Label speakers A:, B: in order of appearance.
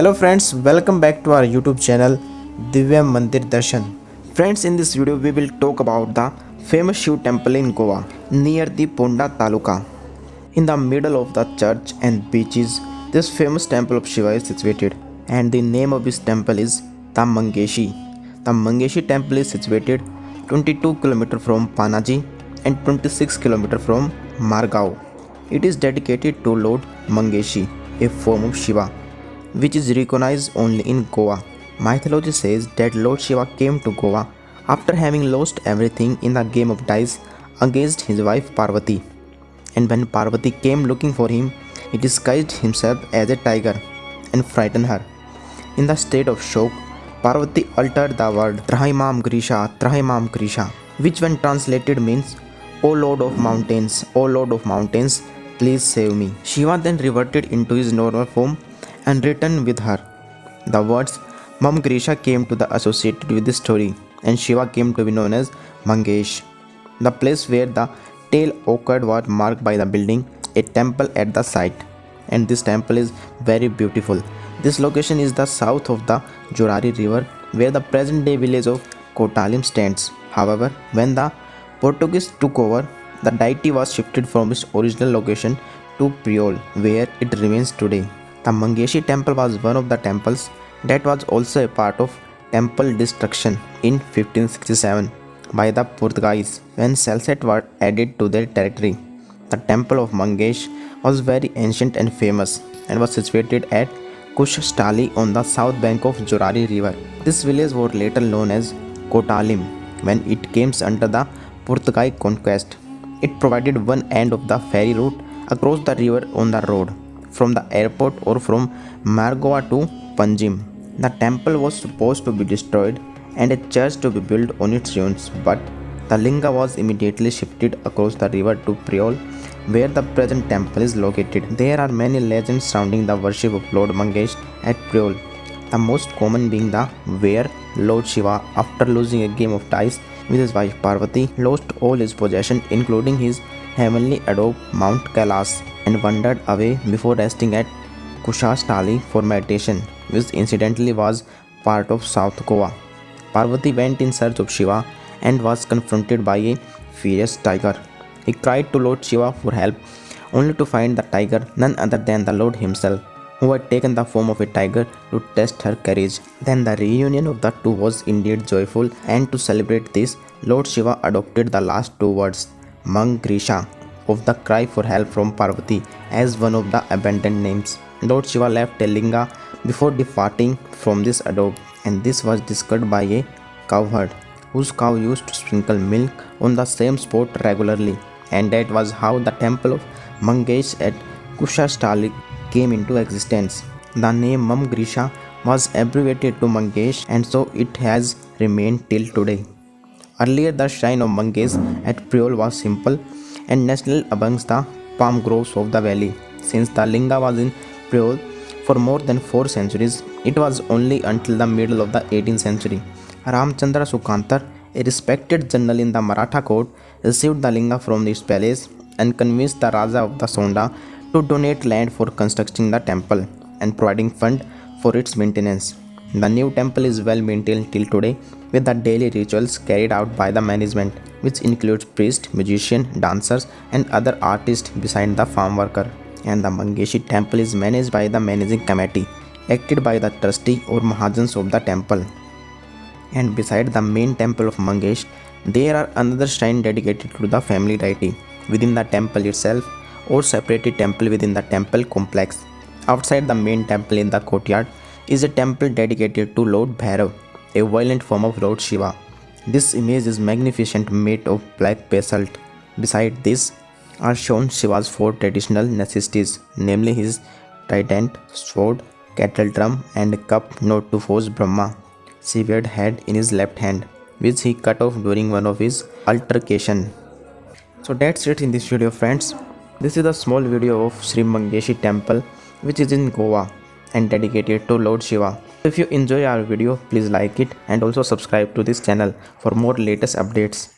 A: Hello friends, welcome back to our YouTube channel Divya Mandir Darshan. Friends, in this video we will talk about the famous Shiv temple in Goa near the Ponda Taluka. In the middle of the church and beaches, this famous temple of Shiva is situated, and the name of this temple is the Mangeshi. The Mangeshi temple is situated 22 km from Panaji and 26 km from Margao. It is dedicated to Lord Mangeshi, a form of Shiva, which is recognized only in Goa. Mythology says that Lord Shiva came to Goa after having lost everything in the game of dice against his wife Parvati. And when Parvati came looking for him, he disguised himself as a tiger and frightened her. In the state of shock, Parvati uttered the word Trahimam Grisha, which when translated means, O Lord of Mountains, O Lord of Mountains, please save me. Shiva then reverted into his normal form and returned with her. The words Mam Grisha came to be associated with this story, and Shiva came to be known as Mangesh. The place where the tale occurred was marked by the building a temple at the site, and this temple is very beautiful. This location is the south of the Jorari river where the present day village of Kotalim stands. However, when the Portuguese took over, the deity was shifted from its original location to Priol, where it remains today. The Mangeshi temple was one of the temples that was also a part of temple destruction in 1567 by the Portuguese when Salsette was added to their territory. The temple of Mangesh was very ancient and famous and was situated at Kushstali on the south bank of Jorari river. This village was later known as Kotalim when it came under the Portuguese conquest. It provided one end of the ferry route across the river on the road from the airport or from Margoa to Panjim. The temple was supposed to be destroyed and a church to be built on its ruins, but the linga was immediately shifted across the river to Priol, where the present temple is located. There are many legends surrounding the worship of Lord Mangesh at Priol, the most common being the where Lord Shiva, after losing a game of dice with his wife Parvati, lost all his possessions including his heavenly abode Mount Kailas and wandered away before resting at Kushastali for meditation, which incidentally was part of South Goa. Parvati went in search of Shiva and was confronted by a furious tiger. He cried to Lord Shiva for help, only to find the tiger none other than the Lord himself, who had taken the form of a tiger to test her courage. Then the reunion of the two was indeed joyful, and to celebrate this, Lord Shiva adopted the last two words, Mang Grisha, of the cry for help from Parvati as one of the abandoned names. Lord Shiva left a linga before departing from this abode, and this was discovered by a cowherd whose cow used to sprinkle milk on the same spot regularly, and that was how the temple of Mangesh at Kushastali came into existence. The name Mam Grisha was abbreviated to Mangesh, and so it has remained till today. Earlier, the shrine of Mangesh at Priol was simple and nestled amongst the palm groves of the valley. Since the linga was in Priol for more than 4 centuries, it was only until the middle of the 18th century Ramchandra Sukantar, a respected general in the Maratha court, received the linga from its palace and convinced the Raja of the Sonda to donate land for constructing the temple and providing fund for its maintenance. The new temple is well maintained till today, with the daily rituals carried out by the management, which includes priests, musicians, dancers, and other artists beside the farm worker. And the Mangeshi temple is managed by the managing committee, acted by the trustee or Mahajans of the temple. And beside the main temple of Mangesh, there are another shrine dedicated to the family deity within the temple itself, or separated temple within the temple complex. Outside the main temple in the courtyard is a temple dedicated to Lord Bhairav, a violent form of Lord Shiva. This image is magnificent, made of black basalt. Beside this are shown Shiva's 4 traditional necessities, namely his trident, sword, kettle drum, and a cup not to force Brahma, severed head in his left hand, which he cut off during one of his altercation. So that's it in this video, friends. This is a small video of Sri Mangeshi temple, which is in Goa and dedicated to Lord Shiva. If you enjoy our video, please like it and also subscribe to this channel for more latest updates.